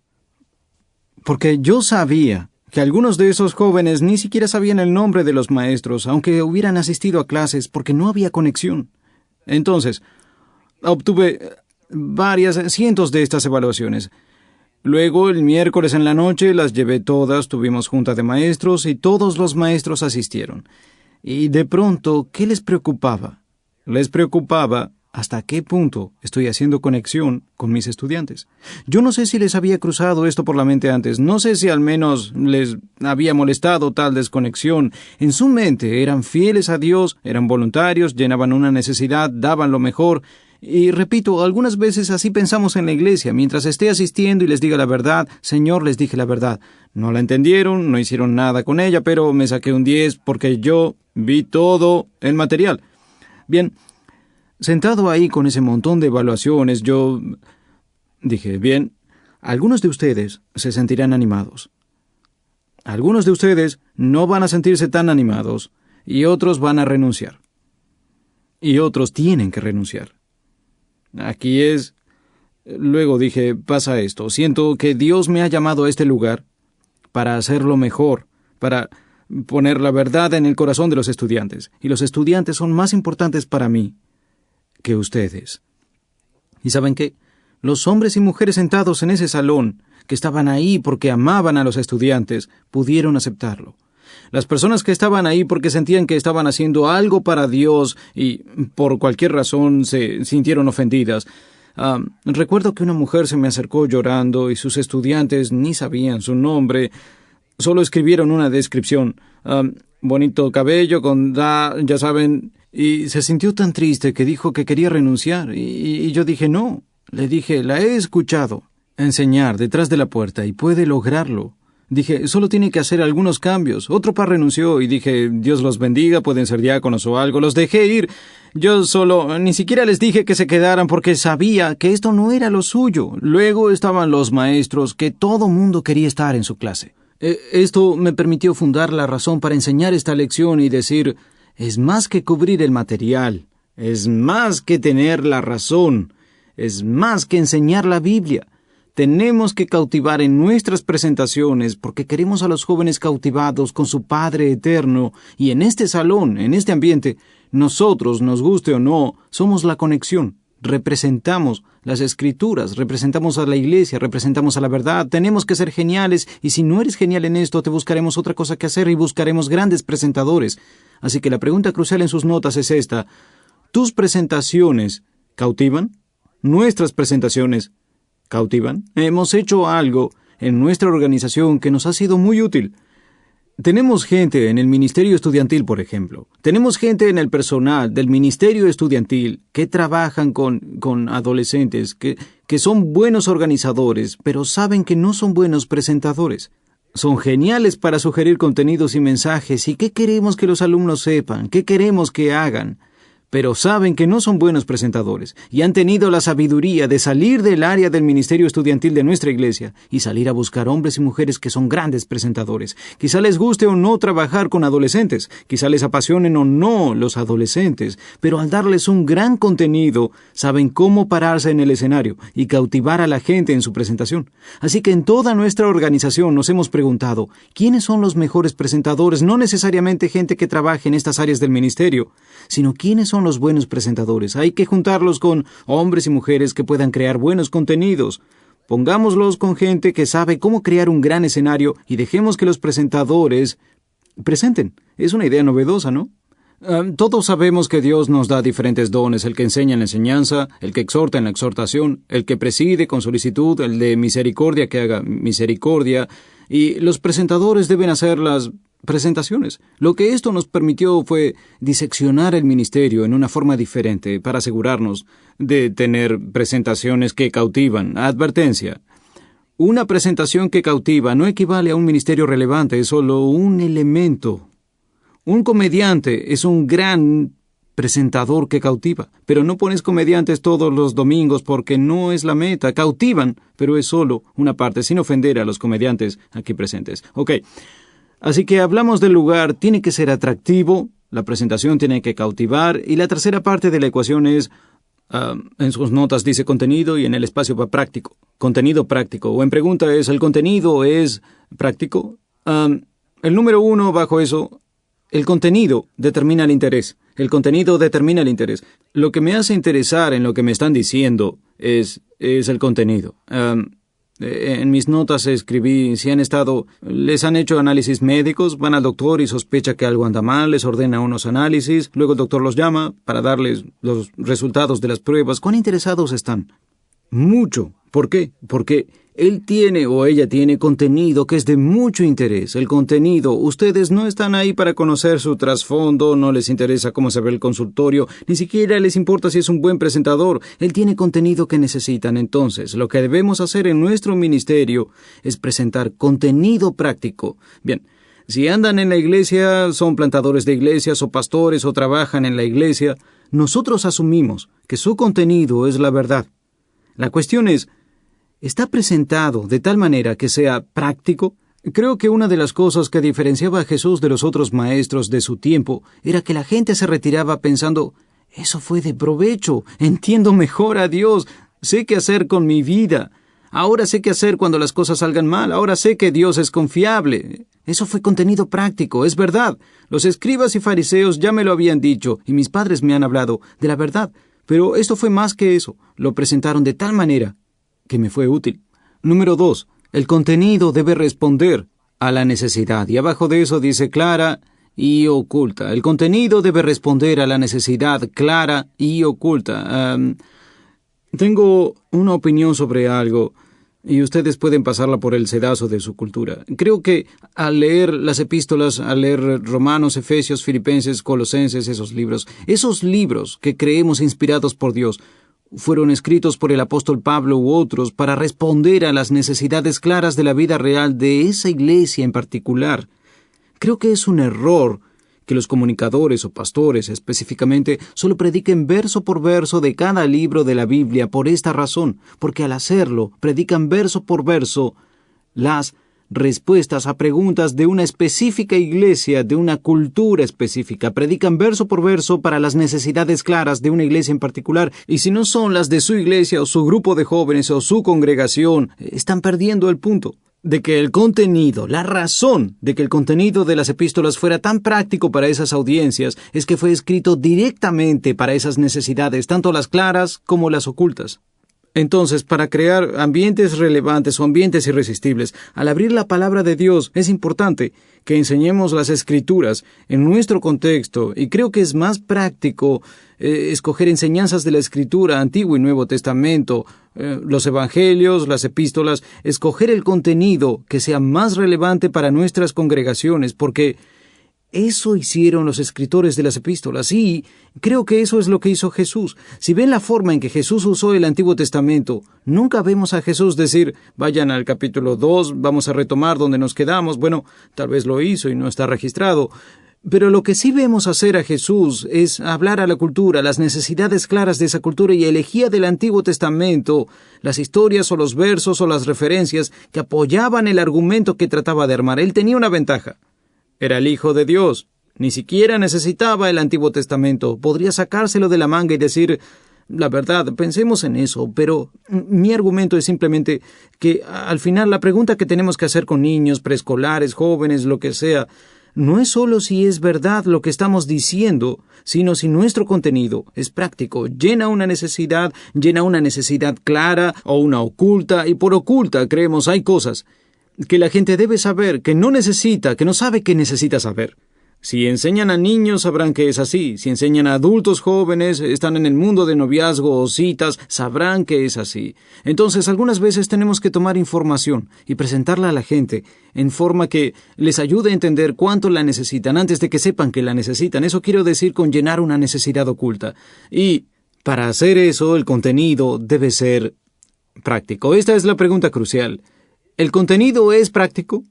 Porque yo sabía que algunos de esos jóvenes ni siquiera sabían el nombre de los maestros, aunque hubieran asistido a clases, porque no había conexión. Entonces, obtuve cientos de estas evaluaciones. Luego, el miércoles en la noche, las llevé todas, tuvimos junta de maestros y todos los maestros asistieron. Y de pronto, ¿qué les preocupaba? Les preocupaba hasta qué punto estoy haciendo conexión con mis estudiantes. Yo no sé si les había cruzado esto por la mente antes, no sé si al menos les había molestado tal desconexión. En su mente eran fieles a Dios, eran voluntarios, llenaban una necesidad, daban lo mejor. Y repito, algunas veces así pensamos en la iglesia. Mientras esté asistiendo y les diga la verdad, Señor, les dije la verdad. No la entendieron, no hicieron nada con ella, pero me saqué un 10 porque yo vi todo el material. Bien, sentado ahí con ese montón de evaluaciones, yo dije, bien, algunos de ustedes se sentirán animados. Algunos de ustedes no van a sentirse tan animados y otros van a renunciar. Y otros tienen que renunciar. Aquí es. Luego dije, pasa esto. Siento que Dios me ha llamado a este lugar para hacerlo mejor, para poner la verdad en el corazón de los estudiantes. Y los estudiantes son más importantes para mí que ustedes. ¿Y saben qué? Los hombres y mujeres sentados en ese salón, que estaban ahí porque amaban a los estudiantes, pudieron aceptarlo. Las personas que estaban ahí porque sentían que estaban haciendo algo para Dios y por cualquier razón se sintieron ofendidas. Recuerdo que una mujer se me acercó llorando y sus estudiantes ni sabían su nombre, solo escribieron una descripción. Bonito cabello, ya saben, y se sintió tan triste que dijo que quería renunciar, y yo dije no. Le dije, la he escuchado enseñar detrás de la puerta y puede lograrlo. Dije, solo tiene que hacer algunos cambios. Otro par renunció y dije, Dios los bendiga, pueden ser diáconos o algo. Los dejé ir. Yo ni siquiera les dije que se quedaran porque sabía que esto no era lo suyo. Luego estaban los maestros, que todo mundo quería estar en su clase. Esto me permitió fundar la razón para enseñar esta lección y decir, es más que cubrir el material, es más que tener la razón, es más que enseñar la Biblia. Tenemos que cautivar en nuestras presentaciones porque queremos a los jóvenes cautivados con su Padre eterno, y en este salón, en este ambiente, nosotros, nos guste o no, somos la conexión. Representamos las Escrituras, representamos a la Iglesia, representamos a la verdad. Tenemos que ser geniales, y si no eres genial en esto, te buscaremos otra cosa que hacer y buscaremos grandes presentadores. Así que la pregunta crucial en sus notas es esta: ¿tus presentaciones cautivan? ¿Nuestras presentaciones cautivan? Hemos hecho algo en nuestra organización que nos ha sido muy útil. Tenemos gente en el ministerio estudiantil, por ejemplo. Tenemos gente en el personal del ministerio estudiantil que trabajan con adolescentes, que son buenos organizadores, pero saben que no son buenos presentadores. Son geniales para sugerir contenidos y mensajes y qué queremos que los alumnos sepan, qué queremos que hagan. Pero saben que no son buenos presentadores y han tenido la sabiduría de salir del área del ministerio estudiantil de nuestra iglesia y salir a buscar hombres y mujeres que son grandes presentadores. Quizá les guste o no trabajar con adolescentes, quizá les apasionen o no los adolescentes, pero al darles un gran contenido, saben cómo pararse en el escenario y cautivar a la gente en su presentación. Así que en toda nuestra organización nos hemos preguntado, ¿quiénes son los mejores presentadores? No necesariamente gente que trabaje en estas áreas del ministerio, sino quiénes son los buenos presentadores. Hay que juntarlos con hombres y mujeres que puedan crear buenos contenidos. Pongámoslos con gente que sabe cómo crear un gran escenario y dejemos que los presentadores presenten. Es una idea novedosa, ¿no? Todos sabemos que Dios nos da diferentes dones: el que enseña en la enseñanza, el que exhorta en la exhortación, el que preside con solicitud, el de misericordia que haga misericordia, y los presentadores deben hacer las presentaciones. Lo que esto nos permitió fue diseccionar el ministerio en una forma diferente para asegurarnos de tener presentaciones que cautivan. Advertencia: una presentación que cautiva no equivale a un ministerio relevante, es solo un elemento. Un comediante es un gran presentador que cautiva, pero no pones comediantes todos los domingos porque no es la meta. Cautivan, pero es solo una parte, sin ofender a los comediantes aquí presentes. Ok. Así que hablamos del lugar, tiene que ser atractivo, la presentación tiene que cautivar, y la tercera parte de la ecuación es, en sus notas dice contenido y en el espacio va práctico. Contenido práctico, o en pregunta es, ¿el contenido es práctico? El número 1 bajo eso, el contenido determina el interés. El contenido determina el interés. Lo que me hace interesar en lo que me están diciendo es el contenido. En mis notas escribí, les han hecho análisis médicos, van al doctor y sospecha que algo anda mal, les ordena unos análisis, luego el doctor los llama para darles los resultados de las pruebas. ¿Cuán interesados están? Mucho. ¿Por qué? Porque él tiene o ella tiene contenido que es de mucho interés. El contenido, ustedes no están ahí para conocer su trasfondo, no les interesa cómo se ve el consultorio, ni siquiera les importa si es un buen presentador. Él tiene contenido que necesitan. Entonces, lo que debemos hacer en nuestro ministerio es presentar contenido práctico. Bien, si andan en la iglesia, son plantadores de iglesias o pastores o trabajan en la iglesia, nosotros asumimos que su contenido es la verdad. La cuestión es, ¿está presentado de tal manera que sea práctico? Creo que una de las cosas que diferenciaba a Jesús de los otros maestros de su tiempo era que la gente se retiraba pensando, eso fue de provecho, entiendo mejor a Dios, sé qué hacer con mi vida, ahora sé qué hacer cuando las cosas salgan mal, ahora sé que Dios es confiable. Eso fue contenido práctico, es verdad. Los escribas y fariseos ya me lo habían dicho y mis padres me han hablado de la verdad. Pero esto fue más que eso. Lo presentaron de tal manera que me fue útil. Número 2. El contenido debe responder a la necesidad. Y abajo de eso dice clara y oculta. El contenido debe responder a la necesidad clara y oculta. Tengo una opinión sobre algo y ustedes pueden pasarla por el sedazo de su cultura. Creo que al leer las epístolas, al leer Romanos, Efesios, Filipenses, Colosenses, esos libros que creemos inspirados por Dios, fueron escritos por el apóstol Pablo u otros para responder a las necesidades claras de la vida real de esa iglesia en particular. Creo que es un error que los comunicadores o pastores específicamente solo prediquen verso por verso de cada libro de la Biblia por esta razón, porque al hacerlo predican verso por verso las respuestas a preguntas de una específica iglesia, de una cultura específica. Predican verso por verso para las necesidades claras de una iglesia en particular, y si no son las de su iglesia o su grupo de jóvenes o su congregación, están perdiendo el punto de que el contenido, la razón de que el contenido de las epístolas fuera tan práctico para esas audiencias es que fue escrito directamente para esas necesidades, tanto las claras como las ocultas. Entonces, para crear ambientes relevantes o ambientes irresistibles, al abrir la palabra de Dios, es importante que enseñemos las Escrituras en nuestro contexto, y creo que es más práctico escoger enseñanzas de la Escritura, Antiguo y Nuevo Testamento, los Evangelios, las epístolas, escoger el contenido que sea más relevante para nuestras congregaciones, porque eso hicieron los escritores de las epístolas, y creo que eso es lo que hizo Jesús. Si ven la forma en que Jesús usó el Antiguo Testamento, nunca vemos a Jesús decir, vayan al capítulo 2, vamos a retomar donde nos quedamos. Bueno, tal vez lo hizo y no está registrado. Pero lo que sí vemos hacer a Jesús es hablar a la cultura, las necesidades claras de esa cultura, y elegía del Antiguo Testamento las historias o los versos o las referencias que apoyaban el argumento que trataba de armar. Él tenía una ventaja. Era el Hijo de Dios. Ni siquiera necesitaba el Antiguo Testamento. Podría sacárselo de la manga y decir, la verdad, pensemos en eso, pero mi argumento es simplemente que al final la pregunta que tenemos que hacer con niños, preescolares, jóvenes, lo que sea, no es solo si es verdad lo que estamos diciendo, sino si nuestro contenido es práctico, llena una necesidad clara o una oculta, y por oculta creemos hay cosas que la gente debe saber, que no sabe que necesita saber. Si enseñan a niños, sabrán que es así. Si enseñan a adultos jóvenes, están en el mundo de noviazgo o citas, sabrán que es así. Entonces, algunas veces tenemos que tomar información y presentarla a la gente en forma que les ayude a entender cuánto la necesitan antes de que sepan que la necesitan. Eso quiero decir con llenar una necesidad oculta. Y para hacer eso, el contenido debe ser práctico. Esta es la pregunta crucial. ¿El contenido es práctico?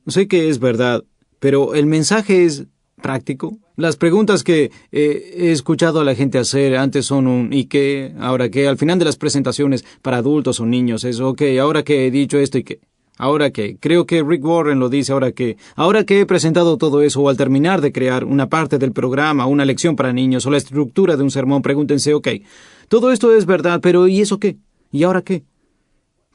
Sé que es verdad, pero ¿el mensaje es práctico? Las preguntas que he escuchado a la gente hacer antes son un ¿y qué? ¿Ahora qué? Al final de las presentaciones para adultos o niños es ok, ahora que he dicho esto y qué. ¿Ahora qué? Creo que Rick Warren lo dice, ¿ahora qué? Ahora que he presentado todo eso, o al terminar de crear una parte del programa, una lección para niños o la estructura de un sermón, pregúntense, ok, todo esto es verdad, pero ¿y eso qué? ¿Y ahora qué?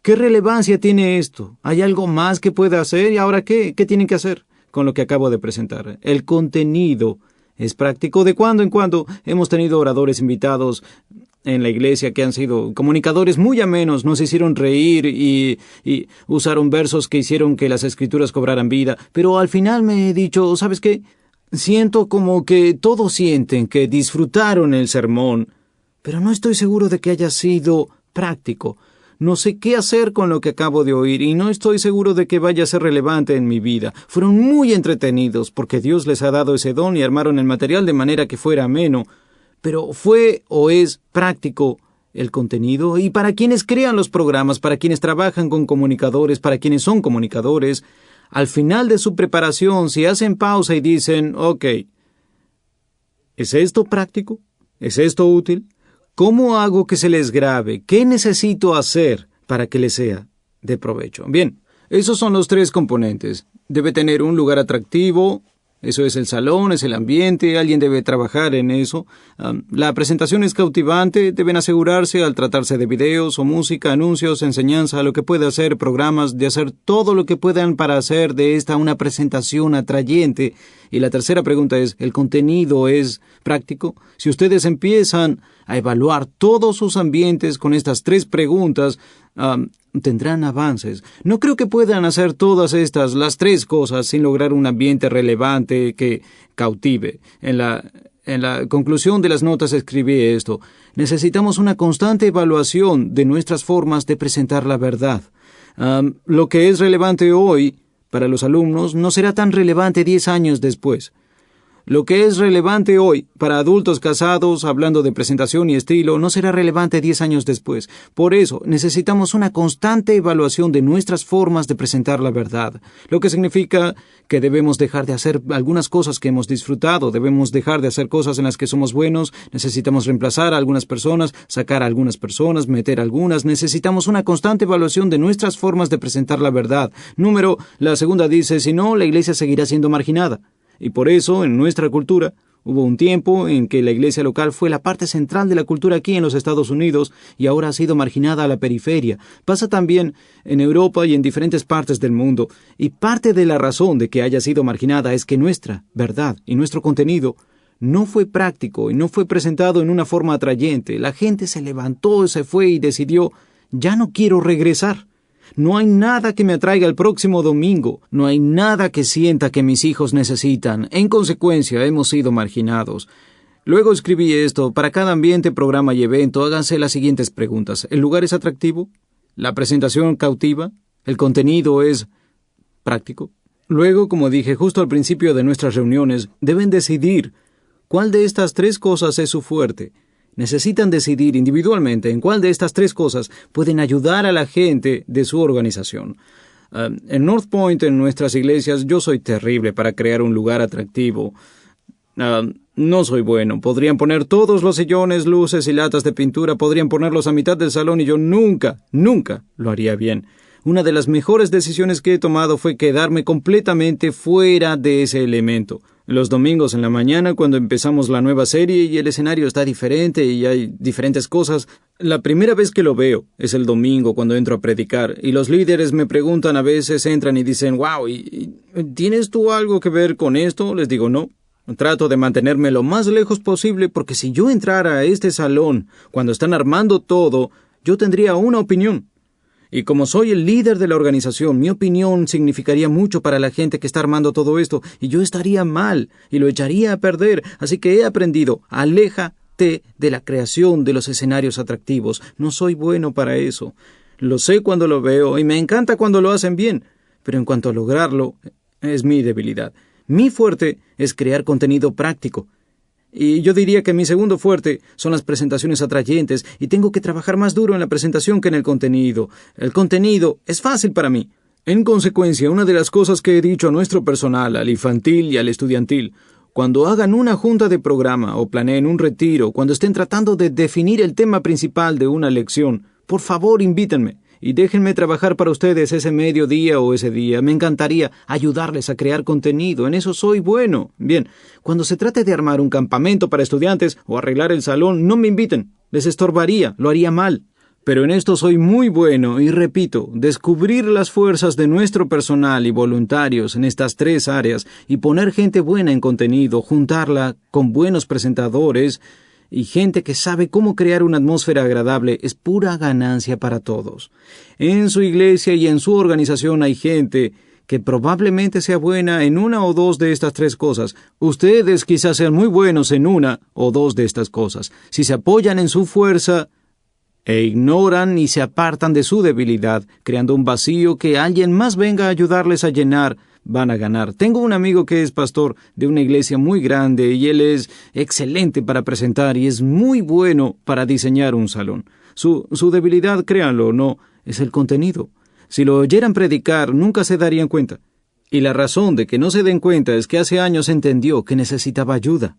¿Qué relevancia tiene esto? ¿Hay algo más que pueda hacer? ¿Y ahora qué? ¿Qué tienen que hacer con lo que acabo de presentar? El contenido es práctico. De cuando en cuando hemos tenido oradores invitados en la iglesia que han sido comunicadores muy amenos, nos hicieron reír y usaron versos que hicieron que las escrituras cobraran vida. Pero al final me he dicho, ¿sabes qué? Siento como que todos sienten que disfrutaron el sermón, pero no estoy seguro de que haya sido práctico. No sé qué hacer con lo que acabo de oír y no estoy seguro de que vaya a ser relevante en mi vida. Fueron muy entretenidos porque Dios les ha dado ese don y armaron el material de manera que fuera ameno. Pero ¿fue o es práctico el contenido? Y para quienes crean los programas, para quienes trabajan con comunicadores, para quienes son comunicadores, al final de su preparación, si hacen pausa y dicen, ok, ¿es esto práctico? ¿Es esto útil? ¿Cómo hago que se les grabe? ¿Qué necesito hacer para que les sea de provecho? Bien, esos son los tres componentes. Debe tener un lugar atractivo, eso es el salón, es el ambiente, alguien debe trabajar en eso. La presentación es cautivante, deben asegurarse al tratarse de videos o música, anuncios, enseñanza, lo que pueda hacer, programas, de hacer todo lo que puedan para hacer de esta una presentación atrayente. Y la tercera pregunta es, ¿el contenido es práctico? Si ustedes empiezan a evaluar todos sus ambientes con estas 3 preguntas, tendrán avances. No creo que puedan hacer las 3 cosas sin lograr un ambiente relevante que cautive. En la conclusión de las notas escribí esto: necesitamos una constante evaluación de nuestras formas de presentar la verdad. Lo que es relevante hoy para los alumnos no será tan relevante 10 años después. Lo que es relevante hoy para adultos casados, hablando de presentación y estilo, no será relevante 10 años después. Por eso, necesitamos una constante evaluación de nuestras formas de presentar la verdad, lo que significa que debemos dejar de hacer algunas cosas que hemos disfrutado, debemos dejar de hacer cosas en las que somos buenos, necesitamos reemplazar a algunas personas, sacar a algunas personas, meter algunas, necesitamos una constante evaluación de nuestras formas de presentar la verdad. La segunda dice, si no, la iglesia seguirá siendo marginada. Y por eso, en nuestra cultura, hubo un tiempo en que la iglesia local fue la parte central de la cultura aquí en los Estados Unidos y ahora ha sido marginada a la periferia. Pasa también en Europa y en diferentes partes del mundo. Y parte de la razón de que haya sido marginada es que nuestra verdad y nuestro contenido no fue práctico y no fue presentado en una forma atrayente. La gente se levantó, se fue y decidió, ya no quiero regresar. No hay nada que me atraiga el próximo domingo. No hay nada que sienta que mis hijos necesitan. En consecuencia, hemos sido marginados. Luego escribí esto: para cada ambiente, programa y evento, háganse las siguientes preguntas. ¿El lugar es atractivo? ¿La presentación cautiva? ¿El contenido es práctico? Luego, como dije justo al principio de nuestras reuniones, deben decidir cuál de estas 3 cosas es su fuerte. Necesitan decidir individualmente en cuál de estas 3 cosas pueden ayudar a la gente de su organización. En North Point, en nuestras iglesias, yo soy terrible para crear un lugar atractivo. No soy bueno. Podrían poner todos los sillones, luces y latas de pintura, podrían ponerlos a mitad del salón y yo nunca lo haría bien. Una de las mejores decisiones que he tomado fue quedarme completamente fuera de ese elemento. Los domingos en la mañana, cuando empezamos la nueva serie y el escenario está diferente y hay diferentes cosas, la primera vez que lo veo es el domingo cuando entro a predicar y los líderes me preguntan, a veces entran y dicen, wow, ¿tienes tú algo que ver con esto? Les digo, no. Trato de mantenerme lo más lejos posible porque si yo entrara a este salón cuando están armando todo, yo tendría una opinión. Y como soy el líder de la organización, mi opinión significaría mucho para la gente que está armando todo esto, y yo estaría mal, y lo echaría a perder. Así que he aprendido, aléjate de la creación de los escenarios atractivos. No soy bueno para eso. Lo sé cuando lo veo, y me encanta cuando lo hacen bien, pero en cuanto a lograrlo, es mi debilidad. Mi fuerte es crear contenido práctico. Y yo diría que mi segundo fuerte son las presentaciones atrayentes y tengo que trabajar más duro en la presentación que en el contenido. El contenido es fácil para mí. En consecuencia, una de las cosas que he dicho a nuestro personal, al infantil y al estudiantil, cuando hagan una junta de programa o planeen un retiro, cuando estén tratando de definir el tema principal de una lección, por favor invítenme. Y déjenme trabajar para ustedes ese mediodía o ese día. Me encantaría ayudarles a crear contenido. En eso soy bueno. Bien, cuando se trate de armar un campamento para estudiantes o arreglar el salón, no me inviten. Les estorbaría, lo haría mal. Pero en esto soy muy bueno y repito, descubrir las fuerzas de nuestro personal y voluntarios en estas 3 áreas y poner gente buena en contenido, juntarla con buenos presentadores y gente que sabe cómo crear una atmósfera agradable es pura ganancia para todos. En su iglesia y en su organización hay gente que probablemente sea buena en una o 2 de estas 3 cosas. Ustedes quizás sean muy buenos en una o 2 de estas cosas. Si se apoyan en su fuerza e ignoran y se apartan de su debilidad, creando un vacío que alguien más venga a ayudarles a llenar, van a ganar. Tengo un amigo que es pastor de una iglesia muy grande y él es excelente para presentar y es muy bueno para diseñar un salón. Su debilidad, créanlo o no, es el contenido. Si lo oyeran predicar, nunca se darían cuenta. Y la razón de que no se den cuenta es que hace años entendió que necesitaba ayuda.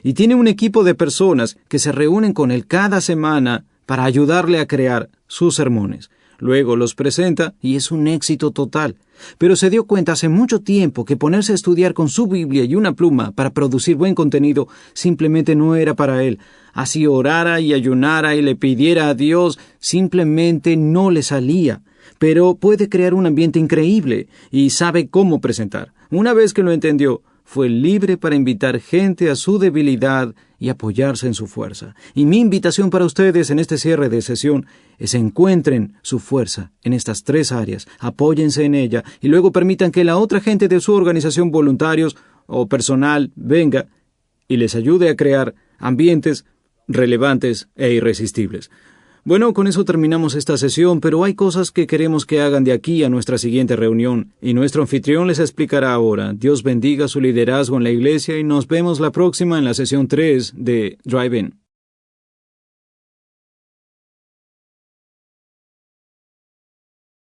Y tiene un equipo de personas que se reúnen con él cada semana para ayudarle a crear sus sermones. Luego los presenta y es un éxito total. Pero se dio cuenta hace mucho tiempo que ponerse a estudiar con su Biblia y una pluma para producir buen contenido simplemente no era para él. Así orara y ayunara y le pidiera a Dios, simplemente no le salía. Pero puede crear un ambiente increíble y sabe cómo presentar. Una vez que lo entendió, fue libre para invitar gente a su debilidad y apoyarse en su fuerza. Y mi invitación para ustedes en este cierre de sesión es encuentren su fuerza en estas 3 áreas, apóyense en ella y luego permitan que la otra gente de su organización, voluntarios o personal, venga y les ayude a crear ambientes relevantes e irresistibles. Bueno, con eso terminamos esta sesión, pero hay cosas que queremos que hagan de aquí a nuestra siguiente reunión, y nuestro anfitrión les explicará ahora. Dios bendiga su liderazgo en la iglesia y nos vemos la próxima en la sesión 3 de Drive-In.